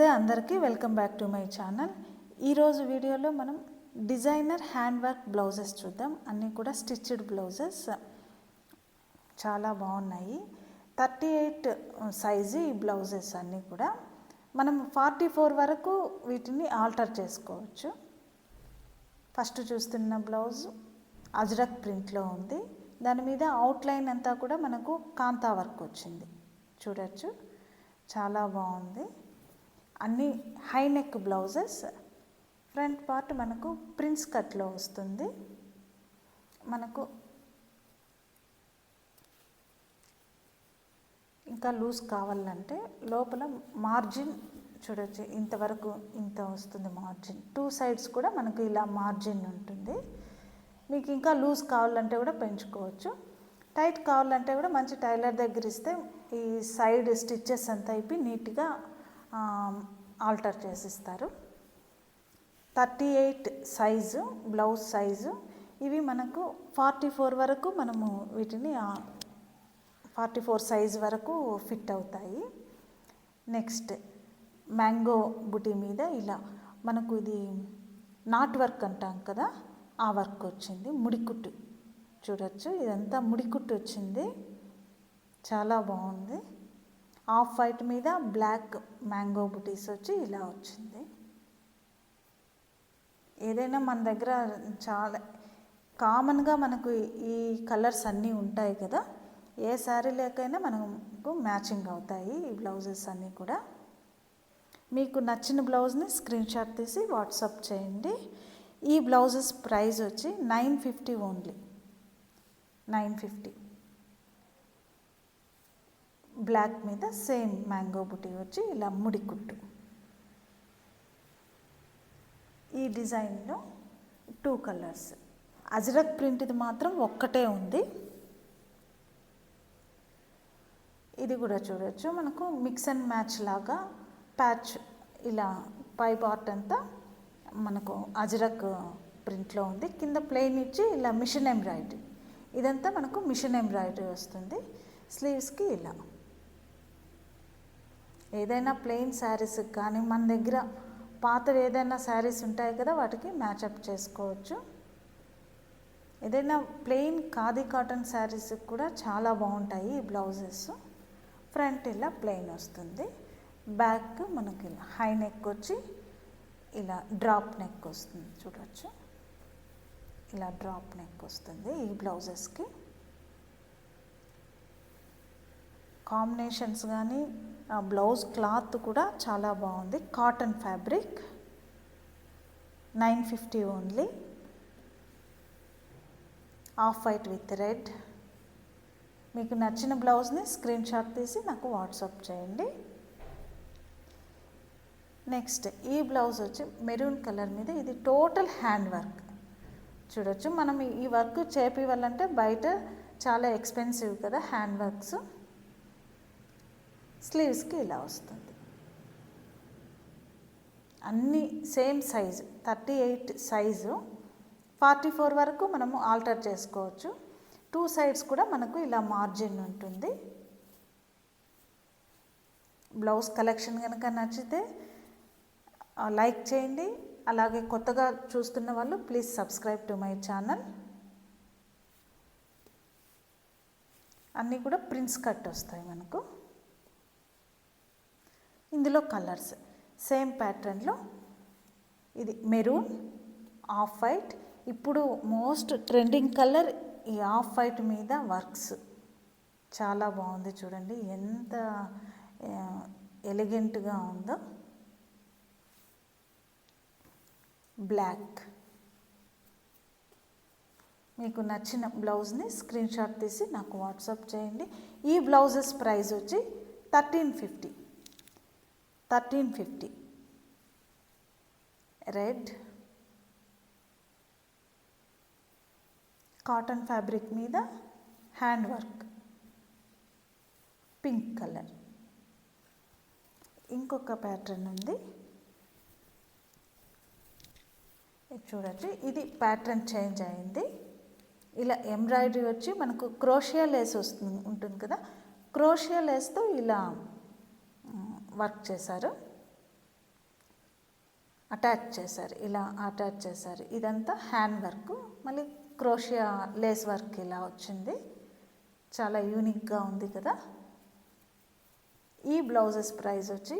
నమస్తే అందరికీ, welcome back to my channel. ఈరోజు వీడియోలో మనం డిజైనర్ హ్యాండ్ వర్క్ బ్లౌజెస్ చూద్దాం. అన్నీ కూడా స్టిచ్డ్ బ్లౌజెస్ చాలా బాగున్నాయి. 38 సైజు ఈ బ్లౌజెస్ అన్నీ కూడా. మనం 44 వరకు వీటిని ఆల్టర్ చేసుకోవచ్చు. ఫస్ట్ చూస్తున్న బ్లౌజ్ అజ్రక్ ప్రింట్లో ఉంది. దాని మీద అవుట్లైన్ అంతా కూడా మనకు కాంతా వర్క్ వచ్చింది, చూడొచ్చు. చాలా బాగుంది. అన్ని high neck blouses. Front part మనకు ప్రిన్స్ కట్లో వస్తుంది. మనకు ఇంకా లూజ్ కావాలంటే లోపల మార్జిన్ చూడొచ్చు, ఇంతవరకు ఇంత వస్తుంది మార్జిన్. 2 సైడ్స్ కూడా మనకు ఇలా మార్జిన్ ఉంటుంది. మీకు ఇంకా లూజ్ కావాలంటే కూడా పెంచుకోవచ్చు. టైట్ కావాలంటే కూడా మంచి టైలర్ దగ్గర ఇస్తే ఈ సైడ్ స్టిచ్చెస్ అంతా అయిపోయి నీట్గా ఆల్టర్ చేసిస్తారు. 38 సైజు బ్లౌజ్ సైజు. ఇవి మనకు 44 వరకు మనము వీటిని 44 సైజు వరకు ఫిట్ అవుతాయి. నెక్స్ట్ మ్యాంగో బుటీ మీద ఇలా మనకు ఇది నాట్ వర్క్ అంటాం కదా, ఆ వర్క్ వచ్చింది. ముడికుట్టు చూడొచ్చు, ఇదంతా ముడికుట్టు వచ్చింది. చాలా బాగుంది. ఆఫ్ వైట్ మీద బ్లాక్ మ్యాంగో బుటీస్ వచ్చి ఇలా వచ్చింది. ఏదైనా మన దగ్గర చాలా కామన్గా మనకు ఈ కలర్స్ అన్నీ ఉంటాయి కదా, ఏ శారీ లేకైనా మనకు మ్యాచింగ్ అవుతాయి ఈ బ్లౌజెస్ అన్నీ కూడా. మీకు నచ్చిన బ్లౌజ్ని స్క్రీన్ షాట్ తీసి వాట్సాప్ చేయండి. ఈ బ్లౌజెస్ ప్రైస్ వచ్చి 950 ఓన్లీ. 950. బ్లాక్ మీద సేమ్ మ్యాంగో బుటీ వచ్చి ఇలా ముడికుట్టు. ఈ డిజైన్లో 2 కలర్స్. అజ్రక్ ప్రింట్ ఇది మాత్రం ఒక్కటే ఉంది. ఇది కూడా చూడొచ్చు, మనకు మిక్స్ అండ్ మ్యాచ్ లాగా ప్యాచ్ ఇలా పై పార్ట్ అంతా మనకు అజ్రక్ ప్రింట్లో ఉంది. కింద ప్లెయిన్ ఇచ్చి ఇలా మిషన్ ఎంబ్రాయిడరీ, ఇదంతా మనకు మిషన్ ఎంబ్రాయిడరీ వస్తుంది. స్లీవ్స్కి ఇలా ఏదైనా ప్లెయిన్ శారీస్ కానీ మన దగ్గర పాతవి ఏదైనా శారీస్ ఉంటాయి కదా, వాటికి మ్యాచప్ చేసుకోవచ్చు. ఏదైనా ప్లెయిన్ ఖాదీ కాటన్ శారీస్ కూడా చాలా బాగుంటాయి ఈ బ్లౌజెస్. ఫ్రంట్ ఇలా ప్లెయిన్ వస్తుంది. బ్యాక్ మనకి ఇలా హై నెక్ వచ్చి ఇలా డ్రాప్ నెక్ వస్తుంది, చూడవచ్చు. ఇలా డ్రాప్ నెక్ వస్తుంది ఈ బ్లౌజెస్కి. కాంబినేషన్స్ కానీ బ్లౌజ్ క్లాత్ కూడా చాలా బాగుంది. Cotton fabric. 950 only. Off white with red. మీకు నచ్చిన బ్లౌజ్ని స్క్రీన్ షాట్ తీసి నాకు వాట్సాప్ చేయండి. నెక్స్ట్ ఈ బ్లౌజ్ వచ్చి మెరూన్ కలర్ మీద. ఇది టోటల్ హ్యాండ్ వర్క్ చూడొచ్చు. మనం ఈ వర్క్ చేపివ్వాలంటే బయట చాలా ఎక్స్పెన్సివ్ కదా హ్యాండ్ వర్క్స్. స్లీవ్స్కి ఇలా వస్తుంది. అన్నీ సేమ్ సైజు 38 సైజు. 44 వరకు మనము ఆల్టర్ చేసుకోవచ్చు. 2 సైడ్స్ కూడా మనకు ఇలా మార్జిన్ ఉంటుంది. బ్లౌజ్ కలెక్షన్ కనుక నచ్చితే లైక్ చేయండి. అలాగే కొత్తగా చూస్తున్న వాళ్ళు please subscribe to my channel. అన్నీ కూడా ప్రిన్స్ కట్ వస్తాయి మనకు. ఇందులో కలర్స్ సేమ్ ప్యాటర్న్లో. ఇది మెరూన్, ఆఫ్ వైట్. ఇప్పుడు మోస్ట్ ట్రెండింగ్ కలర్ ఈ ఆఫ్ వైట్ మీద వర్క్స్ చాలా బాగుంది. చూడండి ఎంత ఎలిగెంట్గా ఉందో. బ్లాక్. మీకు నచ్చిన బ్లౌజ్ని స్క్రీన్ షాట్ తీసి నాకు వాట్సాప్ చేయండి. ఈ బ్లౌజెస్ ప్రైస్ వచ్చి 1350. రెడ్ కాటన్ ఫ్యాబ్రిక్ మీద హ్యాండ్ వర్క్. Pink colour. ఇంకొక ప్యాటర్న్ ఉంది, చూడచ్చు. ఇది ప్యాటర్న్ చేంజ్ అయింది. ఇలా ఎంబ్రాయిడరీ వచ్చి మనకు క్రోషియా లేస్ ఉంటుంది కదా, క్రోషియా లేస్తో ఇలా వర్క్ చేశారు. అటాచ్ చేశారు, ఇలా అటాచ్ చేశారు. ఇదంతా హ్యాండ్ వర్క్, మళ్ళీ క్రోషియా లేస్ వర్క్ ఇలా వచ్చింది. చాలా యూనిక్గా ఉంది కదా. ఈ బ్లౌజెస్ ప్రైస్ వచ్చి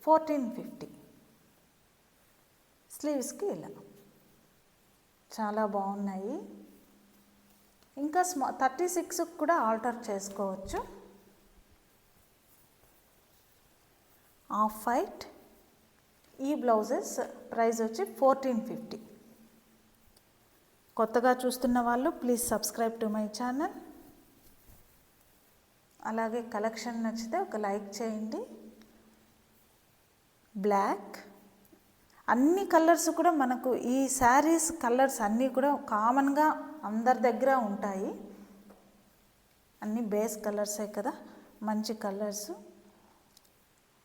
1450. స్లీవ్స్కి ఇలా చాలా బాగున్నాయి. ఇంకా 36కి కూడా ఆల్టర్ చేసుకోవచ్చు. Off white. ఈ బ్లౌజెస్ ప్రైస్ వచ్చి 1450. కొత్తగా చూస్తున్న వాళ్ళు please subscribe to my channel. అలాగే కలెక్షన్ నచ్చితే ఒక లైక్ చేయండి. బ్లాక్, అన్ని కలర్స్ కూడా మనకు ఈ శారీస్ కలర్స్ అన్నీ కూడా కామన్గా అందరి దగ్గర ఉంటాయి. అన్నీ బేస్ కలర్సే కదా, మంచి కలర్స్.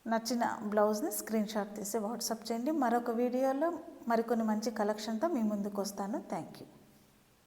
నచ్చిన బ్లౌజ్ని స్క్రీన్ షాట్ తీసి వాట్సాప్ చేయండి. మరొక వీడియోలో మరికొన్ని మంచి కలెక్షన్తో మీ ముందుకు వస్తాను. Thank you.